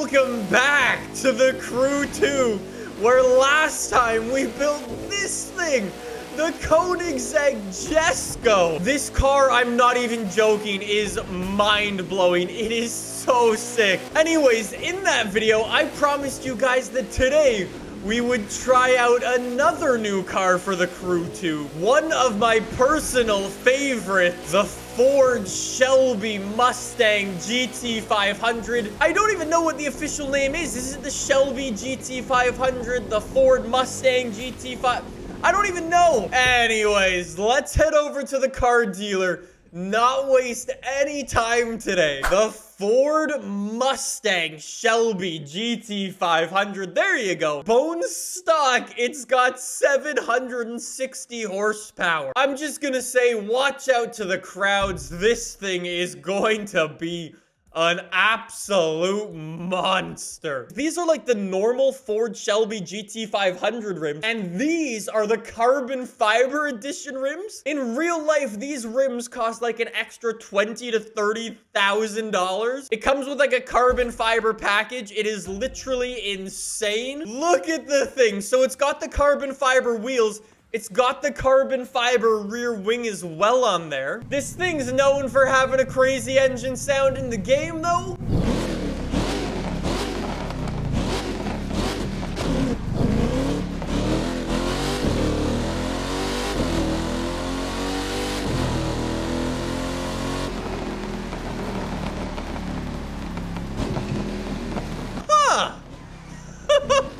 Welcome back to the Crew 2, where last time we built this thing, the Koenigsegg Jesko. This car, I'm not even joking, is mind-blowing. It is so sick. Anyways, in that video, I promised you guys that today we would try out another new car for the Crew 2. One of my personal favorites, the Ford Shelby Mustang GT500. I don't even know what the official name is. Is it the Shelby GT500, the Ford Mustang GT5? I don't even know. Anyways, let's head over to the car dealer. Not waste any time today. The Ford Mustang Shelby GT500. There you go. Bone stock. It's got 760 horsepower. I'm just gonna say, watch out to the crowds. This thing is going to be an absolute monster. These are like the normal Ford Shelby GT500 rims, and these are the carbon fiber edition rims. In real life, these rims cost like an extra $20,000 to $30,000. It comes with like a carbon fiber package. It is literally insane. Look at the thing. So it's got the carbon fiber wheels. It's got the carbon fiber rear wing as well on there. This thing's known for having a crazy engine sound in the game, though.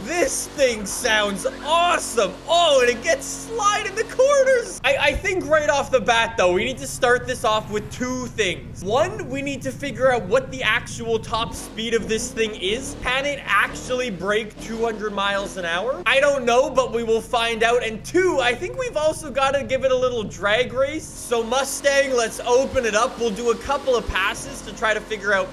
This thing sounds awesome. Oh, and it gets slide in the corners. I think right off the bat, though, we need to start this off with two things. One, we need to figure out what the actual top speed of this thing is. Can it actually break 200 miles an hour? I don't know, but we will find out. And two, I think we've also got to give it a little drag race. So Mustang, let's open it up. We'll do a couple of passes to try to figure out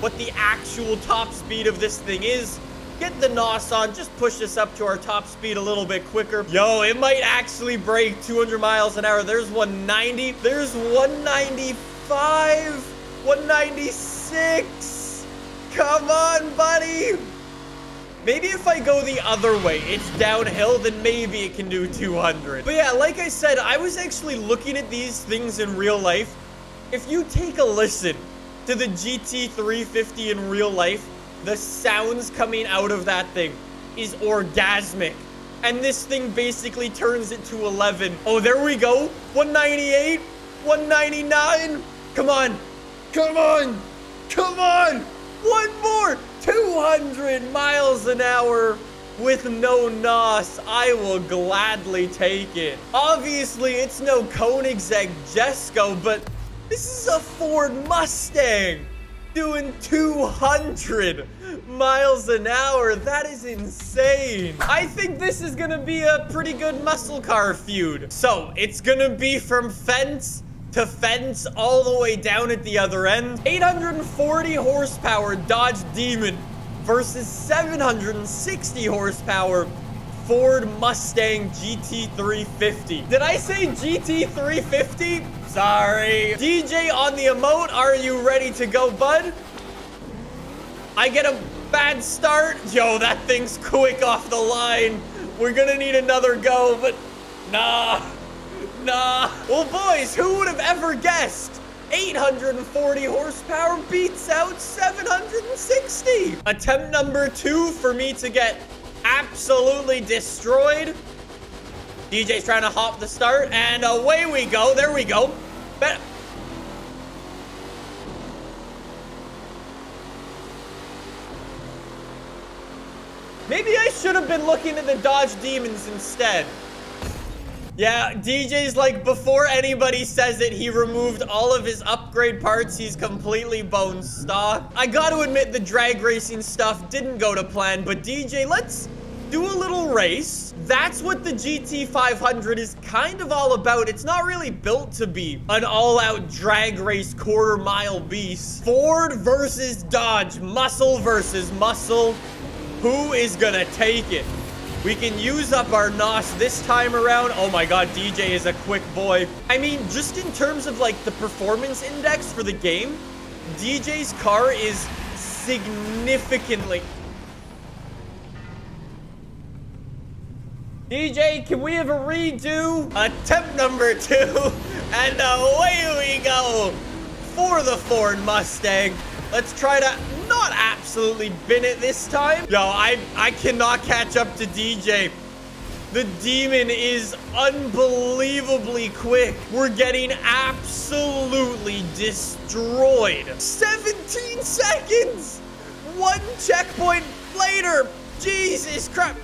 what the actual top speed of this thing is. Get the NOS on, just push this up to our top speed a little bit quicker. Yo, it might actually break 200 miles an hour. There's 190. There's 195. 196. Come on, buddy. Maybe if I go the other way, it's downhill, then maybe it can do 200. But yeah, like I said, I was actually looking at these things in real life. If you take a listen to the GT350 in real life, the sounds coming out of that thing is orgasmic. And this thing basically turns it to 11. Oh, there we go. 198, 199. Come on. Come on. Come on. One more. 200 miles an hour with no NOS. I will gladly take it. Obviously, it's no Koenigsegg Jesko, but this is a Ford Mustang doing 200 miles an hour. That is insane. I think this is gonna be a pretty good muscle car feud. So it's gonna be from fence to fence all the way down at the other end. 840 horsepower Dodge Demon versus 760 horsepower Ford Mustang GT350. Did I say GT350? Sorry. DJ on the emote, are you ready to go, bud? I get a bad start. Yo, that thing's quick off the line. We're gonna need another go, but nah. Well, boys, who would have ever guessed 840 horsepower beats out 760? Attempt number 2 for me to get absolutely destroyed. DJ's trying to hop the start, and away we go. There we go. Maybe I should have been looking at the Dodge Demons instead. Yeah, DJ's like, before anybody says it, he removed all of his upgrade parts. He's completely bone stock. I gotta admit, the drag racing stuff didn't go to plan, but DJ, let's do a little race. That's what the GT500 is kind of all about. It's not really built to be an all-out drag race quarter-mile beast. Ford versus Dodge, muscle versus muscle. Who is gonna take it? We can use up our NOS this time around. Oh my god, DJ is a quick boy. I mean, just in terms of like the performance index for the game, DJ's car is significantly. DJ, can we have a redo? Attempt number 2, and away we go for the Ford Mustang. Let's try to not absolutely bin it this time. Yo, I cannot catch up to DJ. The demon is unbelievably quick. We're getting absolutely destroyed. 17 seconds! 1 checkpoint later. Jesus Christ.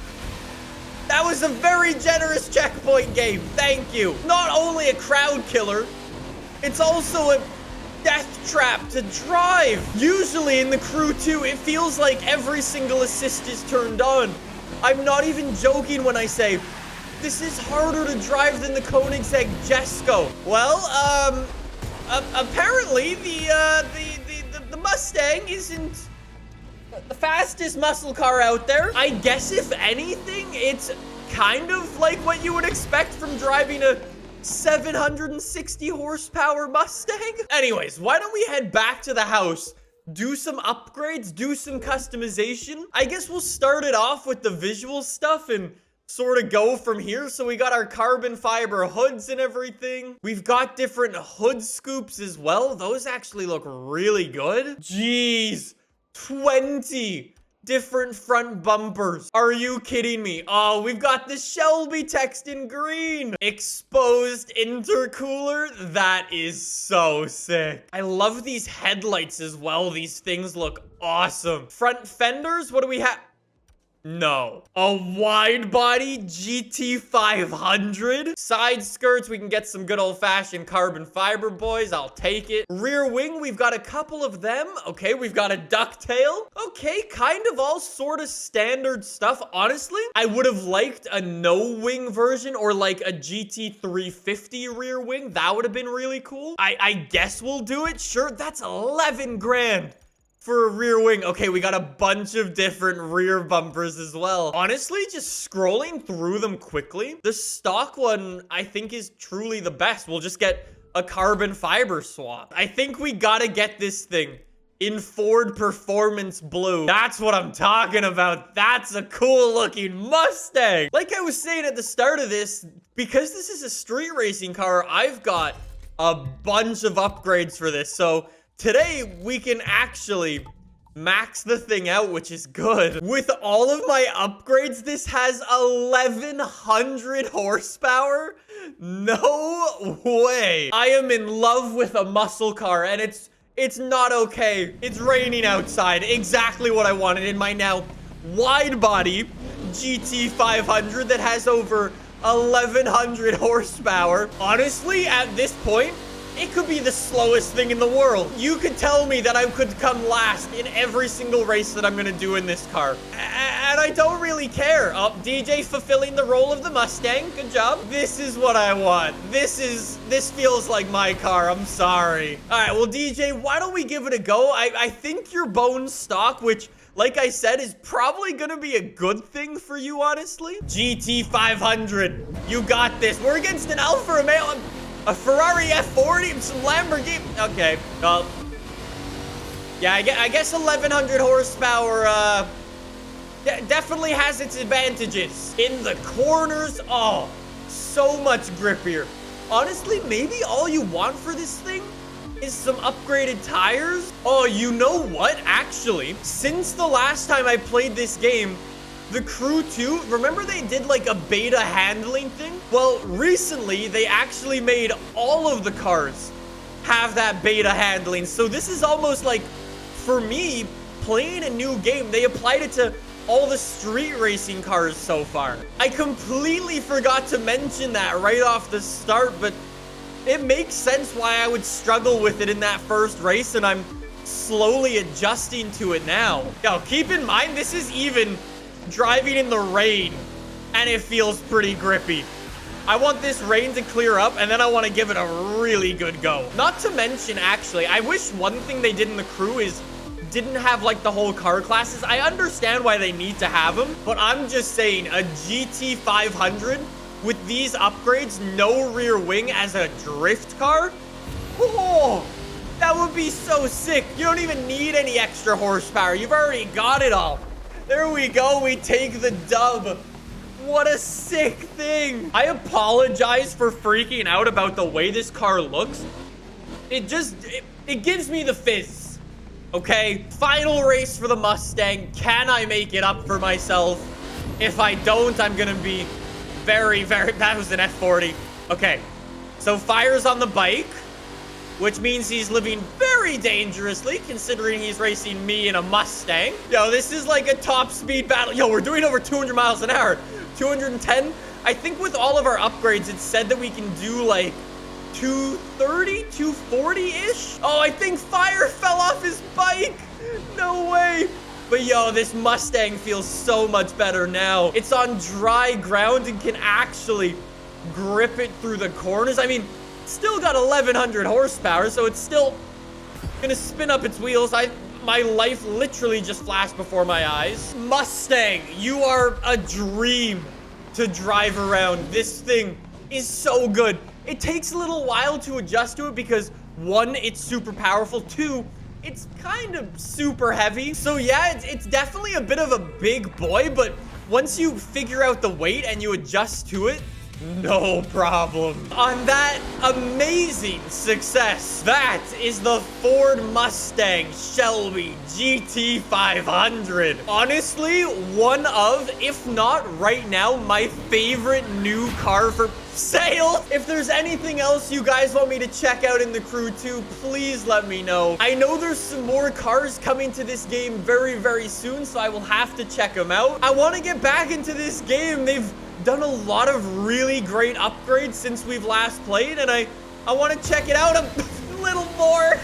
That was a very generous checkpoint game. Thank you. Not only a crowd killer, it's also a death trap to drive. Usually in the Crew 2, it feels like every single assist is turned on. I'm not even joking when I say this is harder to drive than the Koenigsegg Jesko. Well, apparently the Mustang isn't the fastest muscle car out there. I guess if anything, it's kind of like what you would expect from driving a 760 horsepower Mustang. Anyways, why don't we head back to the house, do some upgrades, do some customization. I guess we'll start it off with the visual stuff and sort of go from here. So we got our carbon fiber hoods and everything. We've got different hood scoops as well. Those actually look really good. Jeez, 20 different front bumpers. Are you kidding me? Oh, we've got the Shelby text in green. Exposed intercooler. That is so sick. I love these headlights as well. These things look awesome. Front fenders, what do we have? No. A Widebody GT500. Side skirts, we can get some good old-fashioned carbon fiber, boys. I'll take it. Rear wing, we've got a couple of them. Okay, we've got a ducktail. Okay, kind of all sort of standard stuff. Honestly, I would have liked a no-wing version or like a GT350 rear wing. That would have been really cool. I guess we'll do it. Sure, that's 11 grand. For a rear wing. Okay, we got a bunch of different rear bumpers as well. Honestly, just scrolling through them quickly, the stock one, I think, is truly the best. We'll just get a carbon fiber swap. I think we gotta get this thing in Ford Performance Blue. That's what I'm talking about. That's a cool looking Mustang. Like I was saying at the start of this, because this is a street racing car, I've got a bunch of upgrades for this. So today, we can actually max the thing out, which is good. With all of my upgrades, this has 1100 horsepower. No way. I am in love with a muscle car, and it's not okay. It's raining outside. Exactly what I wanted in my now Widebody GT500 that has over 1100 horsepower. Honestly, at this point, it could be the slowest thing in the world. You could tell me that I could come last in every single race that I'm gonna do in this car. And I don't really care. Oh, DJ fulfilling the role of the Mustang. Good job. This is what I want. This feels like my car. I'm sorry. All right, well, DJ, why don't we give it a go? I think your bone stock, which, like I said, is probably gonna be a good thing for you, honestly. GT500. You got this. We're against an Alfa Romeo. A Ferrari F40 and some Lamborghini. Okay, well, yeah, I guess 1100 horsepower, definitely has its advantages. In the corners, oh, so much grippier. Honestly, maybe all you want for this thing is some upgraded tires. Oh, you know what? Actually, since the last time I played this game, the Crew 2, remember they did like a beta handling thing? Well, recently they actually made all of the cars have that beta handling. So this is almost like, for me, playing a new game. They applied it to all the street racing cars so far. I completely forgot to mention that right off the start, but it makes sense why I would struggle with it in that first race, and I'm slowly adjusting to it now. Yo, keep in mind, this is even driving in the rain, and it feels pretty grippy. I want this rain to clear up, and then I want to give it a really good go. Not to mention, actually, I wish one thing they did in the Crew is didn't have like the whole car classes. I understand why they need to have them, but I'm just saying a GT500 with these upgrades, no rear wing as a drift car. Oh, That would be so sick. You don't even need any extra horsepower. You've already got it all. There we go. We take the dub. What a sick thing. I apologize for freaking out about the way this car looks. It gives me the fizz. Okay, final race for the Mustang. Can I make it up for myself? If I don't, I'm gonna be very, that was an F40. Okay, so fire's on the bike, which means he's living very dangerously considering he's racing me in a Mustang. Yo, this is like a top speed battle. Yo, we're doing over 200 miles an hour. 210. I think with all of our upgrades, it said that we can do like 230, 240-ish. Oh, I think fire fell off his bike. No way. But yo, this Mustang feels so much better now. It's on dry ground and can actually grip it through the corners. I mean, still got 1100 horsepower, so it's still gonna spin up its wheels. My life literally just flashed before my eyes. Mustang, you are a dream to drive around. This thing is so good. It takes a little while to adjust to it because, one, it's super powerful. Two, it's kind of super heavy. So yeah, it's definitely a bit of a big boy, but once you figure out the weight and you adjust to it, no problem. On that amazing success, that is the Ford Mustang Shelby GT500. Honestly, one of, if not right now, my favorite new car for sale. If there's anything else you guys want me to check out in the crew too, please let me know. I know there's some more cars coming to this game very, very soon, so I will have to check them out. I want to get back into this game. They've done a lot of really great upgrades since we've last played, and I want to check it out a little more.